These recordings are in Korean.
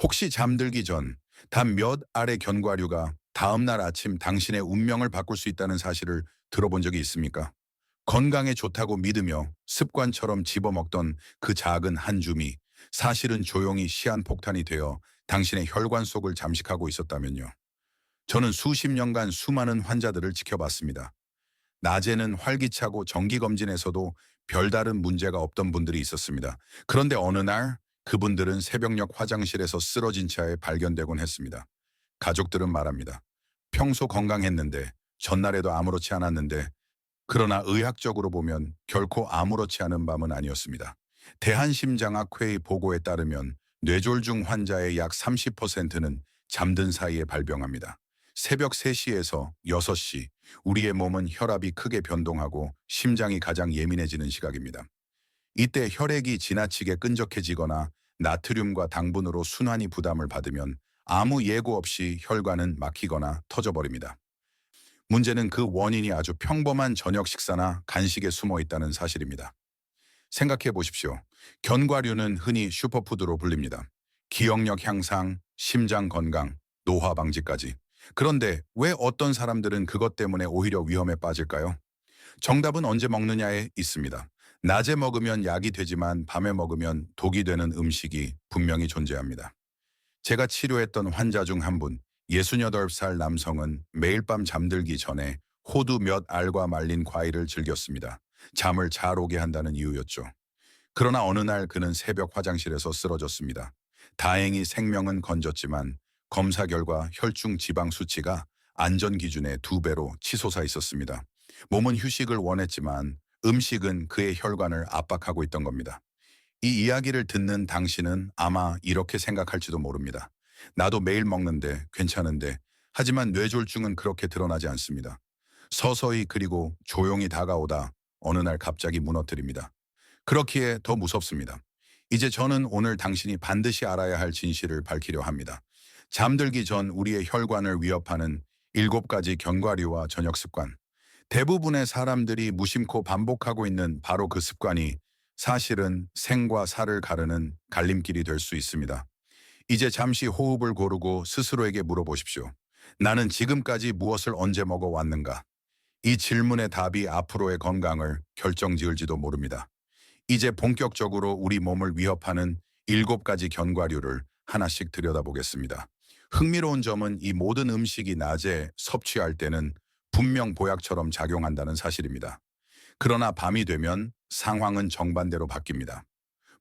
혹시 잠들기 전 단 몇 알의 견과류가 다음날 아침 당신의 운명을 바꿀 수 있다는 사실을 들어본 적이 있습니까? 건강에 좋다고 믿으며 습관처럼 집어먹던 그 작은 한 줌이 사실은 조용히 시한폭탄이 되어 당신의 혈관 속을 잠식하고 있었다면요. 저는 수십 년간 수많은 환자들을 지켜봤습니다. 낮에는 활기차고 정기검진에서도 별다른 문제가 없던 분들이 있었습니다. 그런데 어느 날 그분들은 새벽녘 화장실에서 쓰러진 채 발견되곤 했습니다. 가족들은 말합니다. 평소 건강했는데, 전날에도 아무렇지 않았는데, 그러나 의학적으로 보면 결코 아무렇지 않은 밤은 아니었습니다. 대한심장학회의 보고에 따르면 뇌졸중 환자의 약 30%는 잠든 사이에 발병합니다. 새벽 3시에서 6시, 우리의 몸은 혈압이 크게 변동하고 심장이 가장 예민해지는 시각입니다. 이때 혈액이 지나치게 끈적해지거나 나트륨과 당분으로 순환이 부담을 받으면 아무 예고 없이 혈관은 막히거나 터져버립니다. 문제는 그 원인이 아주 평범한 저녁 식사나 간식에 숨어 있다는 사실입니다. 생각해 보십시오. 견과류는 흔히 슈퍼푸드로 불립니다. 기억력 향상, 심장 건강, 노화 방지까지. 그런데 왜 어떤 사람들은 그것 때문에 오히려 위험에 빠질까요? 정답은 언제 먹느냐에 있습니다. 낮에 먹으면 약이 되지만 밤에 먹으면 독이 되는 음식이 분명히 존재합니다. 제가 치료했던 환자 중 한 분, 68살 남성은 매일 밤 잠들기 전에 호두 몇 알과 말린 과일을 즐겼습니다. 잠을 잘 오게 한다는 이유였죠. 그러나 어느 날 그는 새벽 화장실에서 쓰러졌습니다. 다행히 생명은 건졌지만 검사 결과 혈중 지방 수치가 안전 기준의 2배로 치솟아 있었습니다. 몸은 휴식을 원했지만 음식은 그의 혈관을 압박하고 있던 겁니다. 이 이야기를 듣는 당신은 아마 이렇게 생각할지도 모릅니다. 나도 매일 먹는데 괜찮은데 하지만 뇌졸중은 그렇게 드러나지 않습니다. 서서히 그리고 조용히 다가오다 어느 날 갑자기 무너뜨립니다. 그렇기에 더 무섭습니다. 이제 저는 오늘 당신이 반드시 알아야 할 진실을 밝히려 합니다. 잠들기 전 우리의 혈관을 위협하는 7가지 견과류와 저녁 습관. 대부분의 사람들이 무심코 반복하고 있는 바로 그 습관이 사실은 생과 사를 가르는 갈림길이 될 수 있습니다. 이제 잠시 호흡을 고르고 스스로에게 물어보십시오. 나는 지금까지 무엇을 언제 먹어왔는가? 이 질문의 답이 앞으로의 건강을 결정지을지도 모릅니다. 이제 본격적으로 우리 몸을 위협하는 7가지 견과류를 하나씩 들여다보겠습니다. 흥미로운 점은 이 모든 음식이 낮에 섭취할 때는 분명 보약처럼 작용한다는 사실입니다. 그러나 밤이 되면 상황은 정반대로 바뀝니다.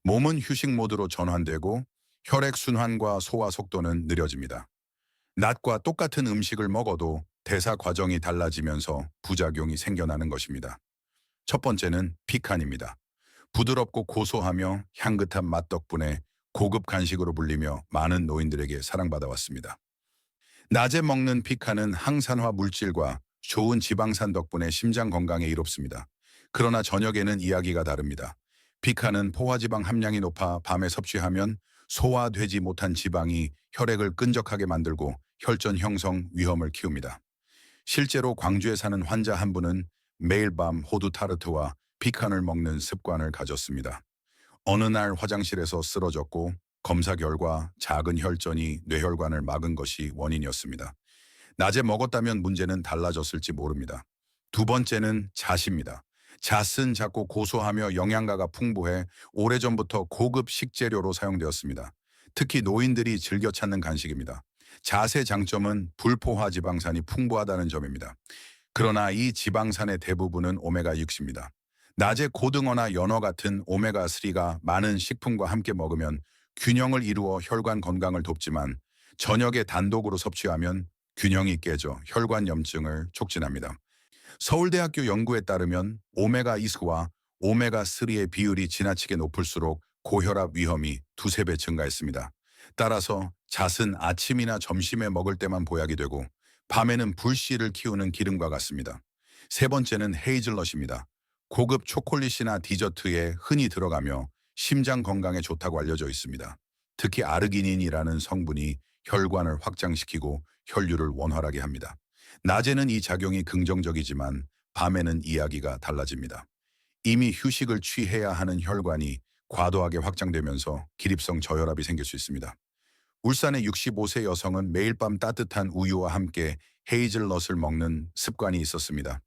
몸은 휴식 모드로 전환되고 혈액순환과 소화 속도는 느려집니다. 낮과 똑같은 음식을 먹어도 대사 과정이 달라지면서 부작용이 생겨나는 것입니다. 첫 번째는 피칸입니다. 부드럽고 고소하며 향긋한 맛 덕분에 고급 간식으로 불리며 많은 노인들에게 사랑받아왔습니다. 낮에 먹는 피칸은 항산화 물질과 좋은 지방산 덕분에 심장 건강에 이롭습니다. 그러나 저녁에는 이야기가 다릅니다. 피칸은 포화지방 함량이 높아 밤에 섭취하면 소화되지 못한 지방이 혈액을 끈적하게 만들고 혈전 형성 위험을 키웁니다. 실제로 광주에 사는 환자 한 분은 매일 밤 호두 타르트와 피칸을 먹는 습관을 가졌습니다. 어느 날 화장실에서 쓰러졌고 검사 결과 작은 혈전이 뇌혈관을 막은 것이 원인이었습니다. 낮에 먹었다면 문제는 달라졌을지 모릅니다. 두 번째는 잣입니다. 잣은 작고 고소하며 영양가가 풍부해 오래전부터 고급 식재료로 사용되었습니다. 특히 노인들이 즐겨 찾는 간식입니다. 잣의 장점은 불포화 지방산이 풍부하다는 점입니다. 그러나 이 지방산의 대부분은 오메가6입니다. 낮에 고등어나 연어 같은 오메가3가 많은 식품과 함께 먹으면 균형을 이루어 혈관 건강을 돕지만 저녁에 단독으로 섭취하면 균형이 깨져 혈관 염증을 촉진합니다. 서울대학교 연구에 따르면 오메가2와 오메가3의 비율이 지나치게 높을수록 고혈압 위험이 두세 배 증가했습니다. 따라서 잣은 아침이나 점심에 먹을 때만 보약이 되고 밤에는 불씨를 키우는 기름과 같습니다. 세 번째는 헤이즐넛입니다. 고급 초콜릿이나 디저트에 흔히 들어가며 심장 건강에 좋다고 알려져 있습니다. 특히 아르기닌이라는 성분이 혈관을 확장시키고 혈류를 원활하게 합니다. 낮에는 이 작용이 긍정적이지만 밤에는 이야기가 달라집니다. 이미 휴식을 취해야 하는 혈관이 과도하게 확장되면서 기립성 저혈압이 생길 수 있습니다. 울산의 65세 여성은 매일 밤 따뜻한 우유와 함께 헤이즐넛을 먹는 습관이 있었습니다.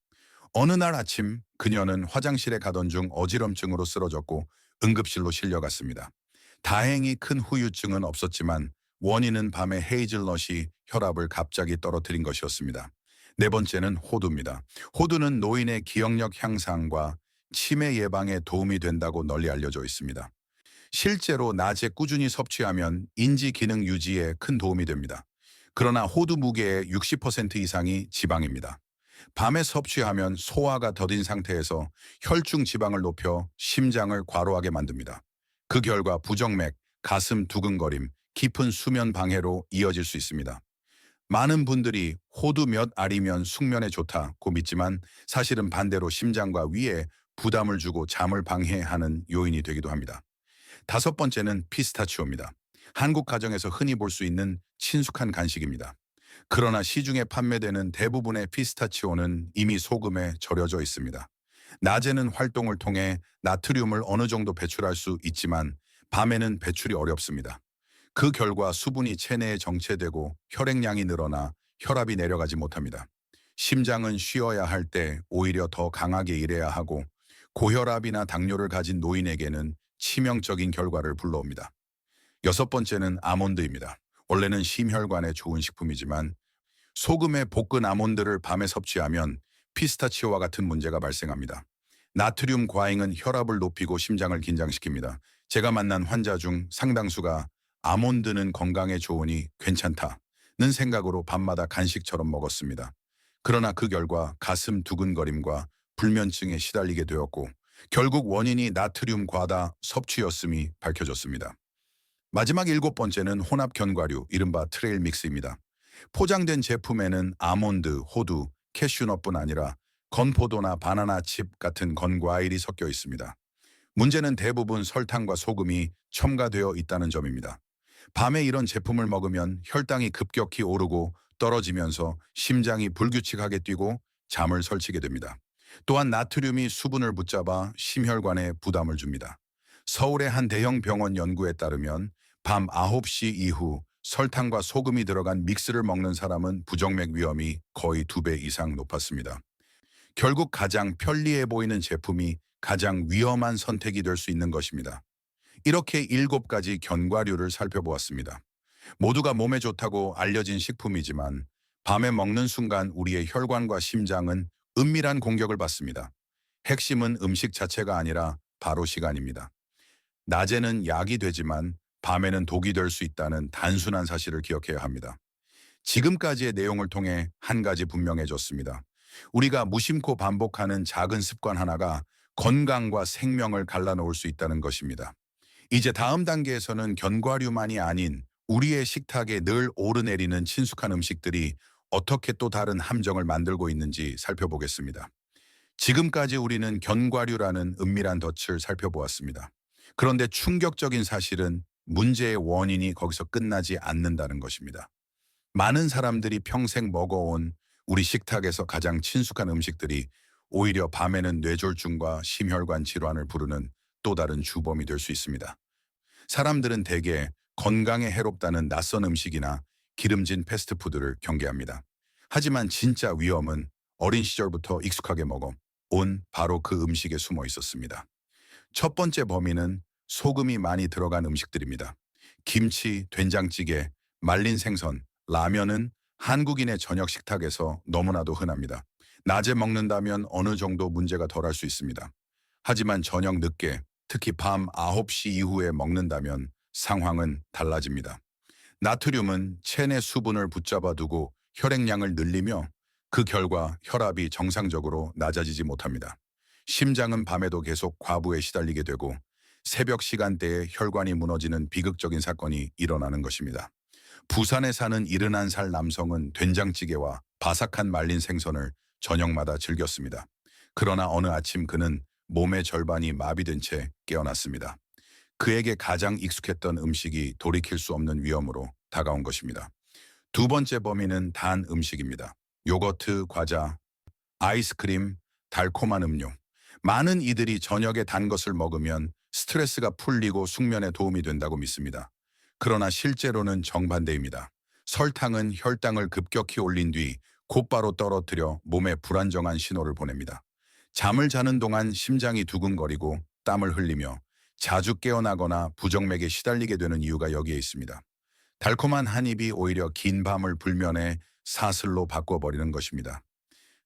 어느 날 아침 그녀는 화장실에 가던 중 어지럼증으로 쓰러졌고 응급실로 실려갔습니다. 다행히 큰 후유증은 없었지만 원인은 밤에 헤이즐넛이 혈압을 갑자기 떨어뜨린 것이었습니다. 네 번째는 호두입니다. 호두는 노인의 기억력 향상과 치매 예방에 도움이 된다고 널리 알려져 있습니다. 실제로 낮에 꾸준히 섭취하면 인지 기능 유지에 큰 도움이 됩니다. 그러나 호두 무게의 60% 이상이 지방입니다. 밤에 섭취하면 소화가 더딘 상태에서 혈중 지방을 높여 심장을 과로하게 만듭니다. 그 결과 부정맥, 가슴 두근거림, 깊은 수면 방해로 이어질 수 있습니다. 많은 분들이 호두 몇 알이면 숙면에 좋다고 믿지만 사실은 반대로 심장과 위에 부담을 주고 잠을 방해하는 요인이 되기도 합니다. 다섯 번째는 피스타치오입니다. 한국 가정에서 흔히 볼 수 있는 친숙한 간식입니다. 그러나 시중에 판매되는 대부분의 피스타치오는 이미 소금에 절여져 있습니다. 낮에는 활동을 통해 나트륨을 어느 정도 배출할 수 있지만 밤에는 배출이 어렵습니다. 그 결과 수분이 체내에 정체되고 혈액량이 늘어나 혈압이 내려가지 못합니다. 심장은 쉬어야 할 때 오히려 더 강하게 일해야 하고 고혈압이나 당뇨를 가진 노인에게는 치명적인 결과를 불러옵니다. 여섯 번째는 아몬드입니다. 원래는 심혈관에 좋은 식품이지만 소금에 볶은 아몬드를 밤에 섭취하면 피스타치오와 같은 문제가 발생합니다. 나트륨 과잉은 혈압을 높이고 심장을 긴장시킵니다. 제가 만난 환자 중 상당수가 아몬드는 건강에 좋으니 괜찮다는 생각으로 밤마다 간식처럼 먹었습니다. 그러나 그 결과 가슴 두근거림과 불면증에 시달리게 되었고 결국 원인이 나트륨 과다 섭취였음이 밝혀졌습니다. 마지막 일곱 번째는 혼합 견과류, 이른바 트레일 믹스입니다. 포장된 제품에는 아몬드, 호두, 캐슈넛뿐 아니라 건포도나 바나나 칩 같은 건과일이 섞여 있습니다. 문제는 대부분 설탕과 소금이 첨가되어 있다는 점입니다. 밤에 이런 제품을 먹으면 혈당이 급격히 오르고 떨어지면서 심장이 불규칙하게 뛰고 잠을 설치게 됩니다. 또한 나트륨이 수분을 붙잡아 심혈관에 부담을 줍니다. 서울의 한 대형 병원 연구에 따르면 밤 9시 이후 설탕과 소금이 들어간 믹스를 먹는 사람은 부정맥 위험이 거의 2배 이상 높았습니다. 결국 가장 편리해 보이는 제품이 가장 위험한 선택이 될 수 있는 것입니다. 이렇게 7가지 견과류를 살펴보았습니다. 모두가 몸에 좋다고 알려진 식품이지만 밤에 먹는 순간 우리의 혈관과 심장은 은밀한 공격을 받습니다. 핵심은 음식 자체가 아니라 바로 시간입니다. 낮에는 약이 되지만 밤에는 독이 될 수 있다는 단순한 사실을 기억해야 합니다. 지금까지의 내용을 통해 한 가지 분명해졌습니다. 우리가 무심코 반복하는 작은 습관 하나가 건강과 생명을 갈라놓을 수 있다는 것입니다. 이제 다음 단계에서는 견과류만이 아닌 우리의 식탁에 늘 오르내리는 친숙한 음식들이 어떻게 또 다른 함정을 만들고 있는지 살펴보겠습니다. 지금까지 우리는 견과류라는 은밀한 덫을 살펴보았습니다. 그런데 충격적인 사실은 문제의 원인이 거기서 끝나지 않는다는 것입니다. 많은 사람들이 평생 먹어온 우리 식탁에서 가장 친숙한 음식들이 오히려 밤에는 뇌졸중과 심혈관 질환을 부르는 또 다른 주범이 될 수 있습니다. 사람들은 대개 건강에 해롭다는 낯선 음식이나 기름진 패스트푸드를 경계합니다. 하지만 진짜 위험은 어린 시절부터 익숙하게 먹어 온 바로 그 음식에 숨어 있었습니다. 첫 번째 범인은 소금이 많이 들어간 음식들입니다. 김치, 된장찌개, 말린 생선, 라면은 한국인의 저녁 식탁에서 너무나도 흔합니다. 낮에 먹는다면 어느 정도 문제가 덜할 수 있습니다. 하지만 저녁 늦게, 특히 밤 9시 이후에 먹는다면 상황은 달라집니다. 나트륨은 체내 수분을 붙잡아 두고 혈액량을 늘리며 그 결과 혈압이 정상적으로 낮아지지 못합니다. 심장은 밤에도 계속 과부에 시달리게 되고 새벽 시간대에 혈관이 무너지는 비극적인 사건이 일어나는 것입니다. 부산에 사는 71살 남성은 된장찌개와 바삭한 말린 생선을 저녁마다 즐겼습니다. 그러나 어느 아침 그는 몸의 절반이 마비된 채 깨어났습니다. 그에게 가장 익숙했던 음식이 돌이킬 수 없는 위험으로 다가온 것입니다. 두 번째 범인은 단 음식입니다. 요거트, 과자, 아이스크림, 달콤한 음료. 많은 이들이 저녁에 단 것을 먹으면 스트레스가 풀리고 숙면에 도움이 된다고 믿습니다. 그러나 실제로는 정반대입니다. 설탕은 혈당을 급격히 올린 뒤 곧바로 떨어뜨려 몸에 불안정한 신호를 보냅니다. 잠을 자는 동안 심장이 두근거리고 땀을 흘리며 자주 깨어나거나 부정맥에 시달리게 되는 이유가 여기에 있습니다. 달콤한 한 입이 오히려 긴 밤을 불면의 사슬로 바꿔버리는 것입니다.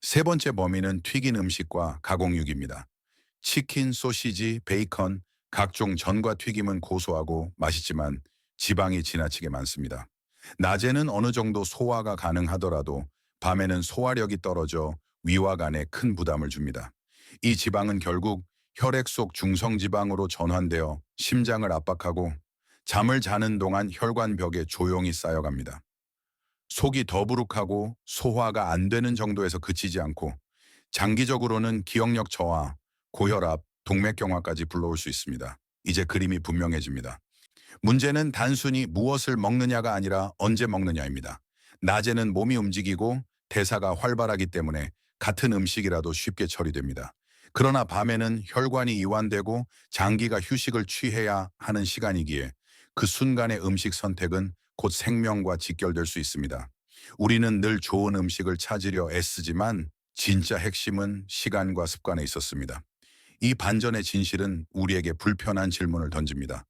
세 번째 범위는 튀긴 음식과 가공육입니다. 치킨, 소시지, 베이컨, 각종 전과 튀김은 고소하고 맛있지만 지방이 지나치게 많습니다. 낮에는 어느 정도 소화가 가능하더라도 밤에는 소화력이 떨어져 위와 간에 큰 부담을 줍니다. 이 지방은 결국 혈액 속 중성지방으로 전환되어 심장을 압박하고 잠을 자는 동안 혈관벽에 조용히 쌓여갑니다. 속이 더부룩하고 소화가 안 되는 정도에서 그치지 않고 장기적으로는 기억력 저하, 고혈압, 동맥경화까지 불러올 수 있습니다. 이제 그림이 분명해집니다. 문제는 단순히 무엇을 먹느냐가 아니라 언제 먹느냐입니다. 낮에는 몸이 움직이고 대사가 활발하기 때문에 같은 음식이라도 쉽게 처리됩니다. 그러나 밤에는 혈관이 이완되고 장기가 휴식을 취해야 하는 시간이기에 그 순간의 음식 선택은 곧 생명과 직결될 수 있습니다. 우리는 늘 좋은 음식을 찾으려 애쓰지만 진짜 핵심은 시간과 습관에 있었습니다. 이 반전의 진실은 우리에게 불편한 질문을 던집니다.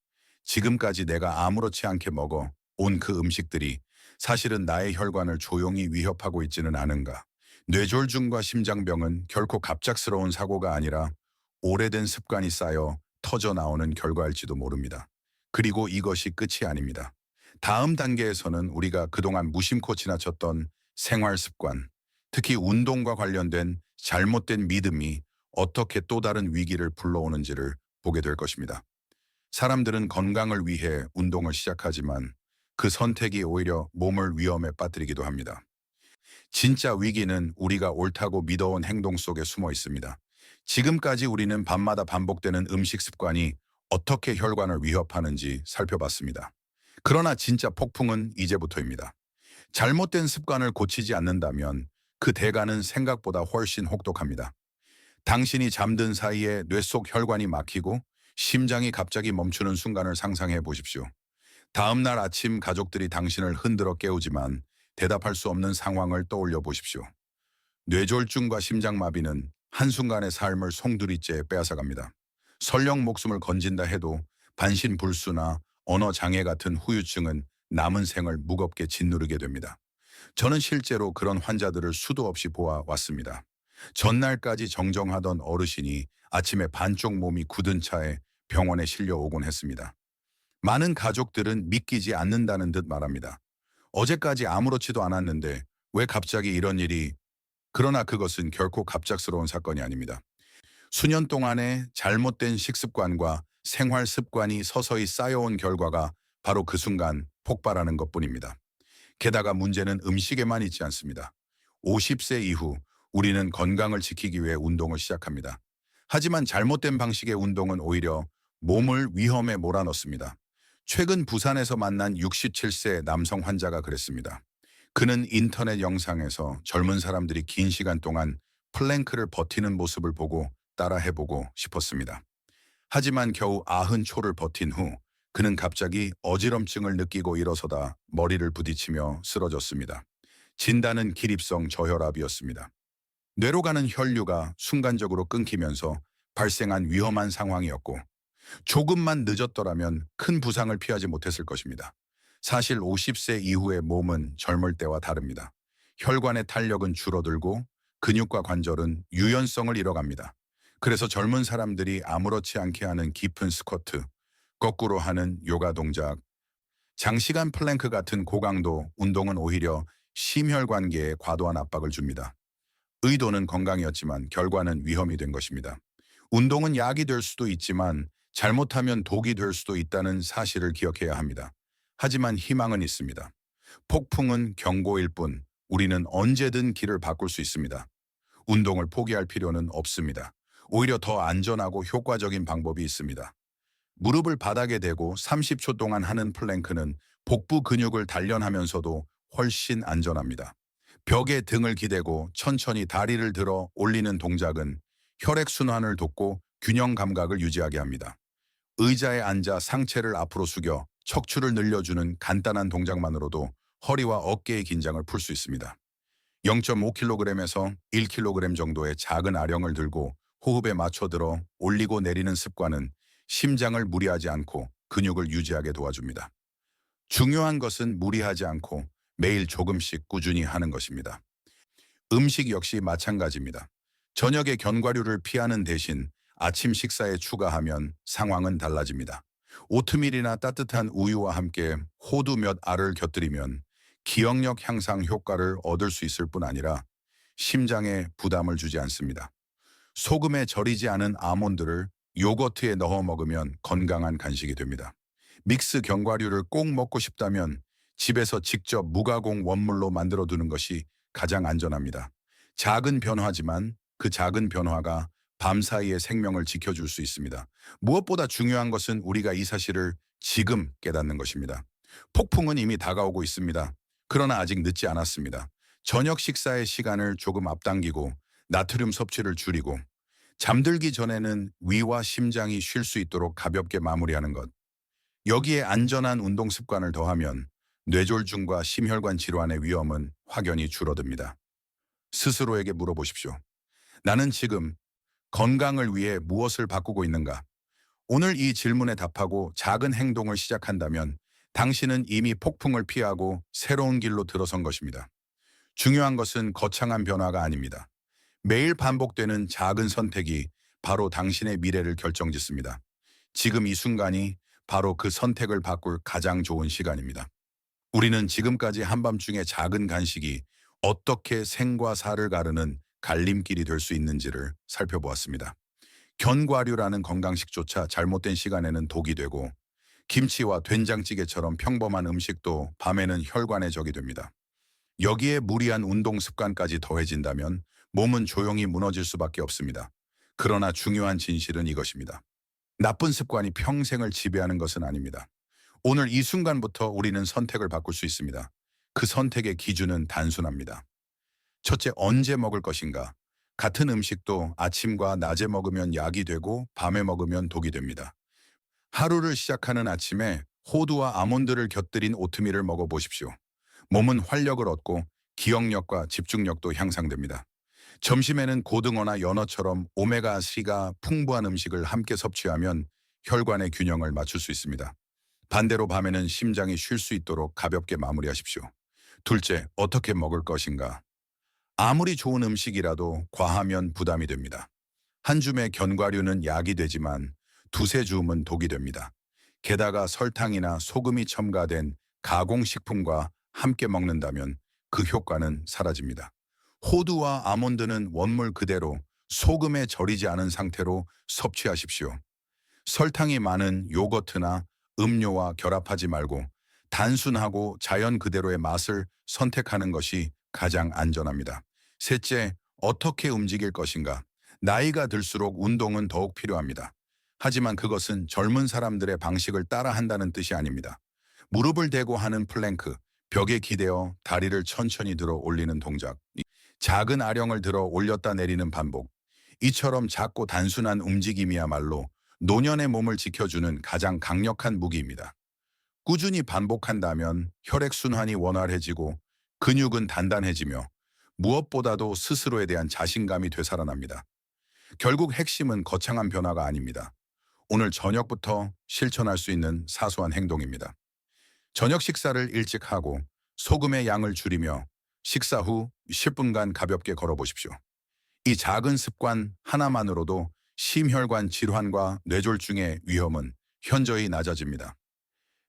지금까지 내가 아무렇지 않게 먹어 온 그 음식들이 사실은 나의 혈관을 조용히 위협하고 있지는 않은가? 뇌졸중과 심장병은 결코 갑작스러운 사고가 아니라 오래된 습관이 쌓여 터져 나오는 결과일지도 모릅니다. 그리고 이것이 끝이 아닙니다. 다음 단계에서는 우리가 그동안 무심코 지나쳤던 생활 습관, 특히 운동과 관련된 잘못된 믿음이 어떻게 또 다른 위기를 불러오는지를 보게 될 것입니다. 사람들은 건강을 위해 운동을 시작하지만 그 선택이 오히려 몸을 위험에 빠뜨리기도 합니다. 진짜 위기는 우리가 옳다고 믿어온 행동 속에 숨어 있습니다. 지금까지 우리는 밤마다 반복되는 음식 습관이 어떻게 혈관을 위협하는지 살펴봤습니다. 그러나 진짜 폭풍은 이제부터입니다. 잘못된 습관을 고치지 않는다면 그 대가는 생각보다 훨씬 혹독합니다. 당신이 잠든 사이에 뇌 속 혈관이 막히고 심장이 갑자기 멈추는 순간을 상상해 보십시오. 다음 날 아침 가족들이 당신을 흔들어 깨우지만 대답할 수 없는 상황을 떠올려 보십시오. 뇌졸중과 심장마비는 한순간의 삶을 송두리째 빼앗아갑니다. 설령 목숨을 건진다 해도 반신불수나 언어장애 같은 후유증은 남은 생을 무겁게 짓누르게 됩니다. 저는 실제로 그런 환자들을 수도 없이 보아왔습니다. 전날까지 정정하던 어르신이 아침에 반쪽 몸이 굳은 차에 병원에 실려오곤 했습니다. 많은 가족들은 믿기지 않는다는 듯 말합니다. 어제까지 아무렇지도 않았는데 왜 갑자기 이런 일이. 그러나 그것은 결코 갑작스러운 사건이 아닙니다. 수년 동안의 잘못된 식습관과 생활 습관이 서서히 쌓여온 결과가 바로 그 순간 폭발하는 것뿐입니다. 게다가 문제는 음식에만 있지 않습니다. 50세 이후 우리는 건강을 지키기 위해 운동을 시작합니다. 하지만 잘못된 방식의 운동은 오히려 몸을 위험에 몰아넣습니다. 최근 부산에서 만난 67세 남성 환자가 그랬습니다. 그는 인터넷 영상에서 젊은 사람들이 긴 시간 동안 플랭크를 버티는 모습을 보고 따라해보고 싶었습니다. 하지만 겨우 90초를 버틴 후 그는 갑자기 어지럼증을 느끼고 일어서다 머리를 부딪히며 쓰러졌습니다. 진단은 기립성 저혈압이었습니다. 뇌로 가는 혈류가 순간적으로 끊기면서 발생한 위험한 상황이었고 조금만 늦었더라면 큰 부상을 피하지 못했을 것입니다. 사실 50세 이후의 몸은 젊을 때와 다릅니다. 혈관의 탄력은 줄어들고 근육과 관절은 유연성을 잃어갑니다. 그래서 젊은 사람들이 아무렇지 않게 하는 깊은 스쿼트, 거꾸로 하는 요가 동작, 장시간 플랭크 같은 고강도 운동은 오히려 심혈관계에 과도한 압박을 줍니다. 의도는 건강이었지만 결과는 위험이 된 것입니다. 운동은 약이 될 수도 있지만 잘못하면 독이 될 수도 있다는 사실을 기억해야 합니다. 하지만 희망은 있습니다. 폭풍은 경고일 뿐 우리는 언제든 길을 바꿀 수 있습니다. 운동을 포기할 필요는 없습니다. 오히려 더 안전하고 효과적인 방법이 있습니다. 무릎을 바닥에 대고 30초 동안 하는 플랭크는 복부 근육을 단련하면서도 훨씬 안전합니다. 벽에 등을 기대고 천천히 다리를 들어 올리는 동작은 혈액순환을 돕고 균형 감각을 유지하게 합니다. 의자에 앉아 상체를 앞으로 숙여 척추를 늘려주는 간단한 동작만으로도 허리와 어깨의 긴장을 풀 수 있습니다. 0.5kg에서 1kg 정도의 작은 아령을 들고 호흡에 맞춰 들어 올리고 내리는 습관은 심장을 무리하지 않고 근육을 유지하게 도와줍니다. 중요한 것은 무리하지 않고 매일 조금씩 꾸준히 하는 것입니다. 음식 역시 마찬가지입니다. 저녁에 견과류를 피하는 대신 아침 식사에 추가하면 상황은 달라집니다. 오트밀이나 따뜻한 우유와 함께 호두 몇 알을 곁들이면 기억력 향상 효과를 얻을 수 있을 뿐 아니라 심장에 부담을 주지 않습니다. 소금에 절이지 않은 아몬드를 요거트에 넣어 먹으면 건강한 간식이 됩니다. 믹스 견과류를 꼭 먹고 싶다면 집에서 직접 무가공 원물로 만들어 두는 것이 가장 안전합니다. 작은 변화지만 그 작은 변화가 밤사이의 생명을 지켜줄 수 있습니다. 무엇보다 중요한 것은 우리가 이 사실을 지금 깨닫는 것입니다. 폭풍은 이미 다가오고 있습니다. 그러나 아직 늦지 않았습니다. 저녁 식사의 시간을 조금 앞당기고 나트륨 섭취를 줄이고 잠들기 전에는 위와 심장이 쉴 수 있도록 가볍게 마무리하는 것. 여기에 안전한 운동 습관을 더하면 뇌졸중과 심혈관 질환의 위험은 확연히 줄어듭니다. 스스로에게 물어보십시오. 나는 지금 건강을 위해 무엇을 바꾸고 있는가? 오늘 이 질문에 답하고 작은 행동을 시작한다면 당신은 이미 폭풍을 피하고 새로운 길로 들어선 것입니다. 중요한 것은 거창한 변화가 아닙니다. 매일 반복되는 작은 선택이 바로 당신의 미래를 결정짓습니다. 지금 이 순간이 바로 그 선택을 바꿀 가장 좋은 시간입니다. 우리는 지금까지 한밤중에 작은 간식이 어떻게 생과 사를 가르는 갈림길이 될 수 있는지를 살펴보았습니다. 견과류라는 건강식조차 잘못된 시간에는 독이 되고 김치와 된장찌개처럼 평범한 음식도 밤에는 혈관의 적이 됩니다. 여기에 무리한 운동 습관까지 더해진다면 몸은 조용히 무너질 수밖에 없습니다. 그러나 중요한 진실은 이것입니다. 나쁜 습관이 평생을 지배하는 것은 아닙니다. 오늘 이 순간부터 우리는 선택을 바꿀 수 있습니다. 그 선택의 기준은 단순합니다. 첫째, 언제 먹을 것인가? 같은 음식도 아침과 낮에 먹으면 약이 되고 밤에 먹으면 독이 됩니다. 하루를 시작하는 아침에 호두와 아몬드를 곁들인 오트밀을 먹어보십시오. 몸은 활력을 얻고 기억력과 집중력도 향상됩니다. 점심에는 고등어나 연어처럼 오메가3가 풍부한 음식을 함께 섭취하면 혈관의 균형을 맞출 수 있습니다. 반대로 밤에는 심장이 쉴 수 있도록 가볍게 마무리하십시오. 둘째, 어떻게 먹을 것인가? 아무리 좋은 음식이라도 과하면 부담이 됩니다. 한 줌의 견과류는 약이 되지만 두세 줌은 독이 됩니다. 게다가 설탕이나 소금이 첨가된 가공식품과 함께 먹는다면 그 효과는 사라집니다. 호두와 아몬드는 원물 그대로 소금에 절이지 않은 상태로 섭취하십시오. 설탕이 많은 요거트나 음료와 결합하지 말고 단순하고 자연 그대로의 맛을 선택하는 것이 가장 안전합니다. 셋째, 어떻게 움직일 것인가? 나이가 들수록 운동은 더욱 필요합니다. 하지만 그것은 젊은 사람들의 방식을 따라한다는 뜻이 아닙니다. 무릎을 대고 하는 플랭크, 벽에 기대어 다리를 천천히 들어 올리는 동작, 작은 아령을 들어 올렸다 내리는 반복, 이처럼 작고 단순한 움직임이야말로 노년의 몸을 지켜주는 가장 강력한 무기입니다. 꾸준히 반복한다면 혈액순환이 원활해지고 근육은 단단해지며 무엇보다도 스스로에 대한 자신감이 되살아납니다. 결국 핵심은 거창한 변화가 아닙니다. 오늘 저녁부터 실천할 수 있는 사소한 행동입니다. 저녁 식사를 일찍 하고 소금의 양을 줄이며 식사 후 10분간 가볍게 걸어보십시오. 이 작은 습관 하나만으로도 심혈관 질환과 뇌졸중의 위험은 현저히 낮아집니다.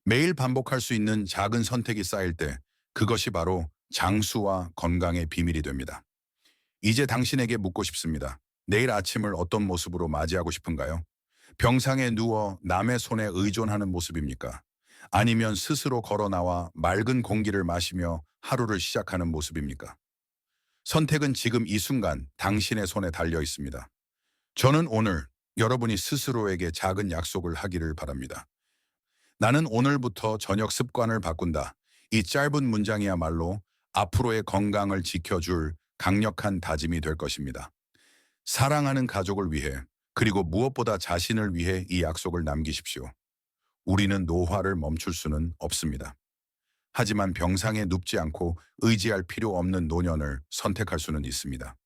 매일 반복할 수 있는 작은 선택이 쌓일 때 그것이 바로 장수와 건강의 비밀이 됩니다. 이제 당신에게 묻고 싶습니다. 내일 아침을 어떤 모습으로 맞이하고 싶은가요? 병상에 누워 남의 손에 의존하는 모습입니까? 아니면 스스로 걸어 나와 맑은 공기를 마시며 하루를 시작하는 모습입니까? 선택은 지금 이 순간 당신의 손에 달려 있습니다. 저는 오늘 여러분이 스스로에게 작은 약속을 하기를 바랍니다. 나는 오늘부터 저녁 습관을 바꾼다. 이 짧은 문장이야말로 앞으로의 건강을 지켜줄 강력한 다짐이 될 것입니다. 사랑하는 가족을 위해 그리고 무엇보다 자신을 위해 이 약속을 남기십시오. 우리는 노화를 멈출 수는 없습니다. 하지만 병상에 눕지 않고 의지할 필요 없는 노년을 선택할 수는 있습니다.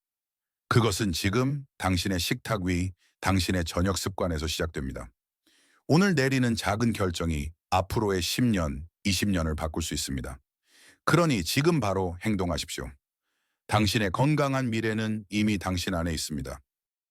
그것은 지금 당신의 식탁 위, 당신의 저녁 습관에서 시작됩니다. 오늘 내리는 작은 결정이 앞으로의 10년, 20년을 바꿀 수 있습니다. 그러니 지금 바로 행동하십시오. 당신의 건강한 미래는 이미 당신 안에 있습니다.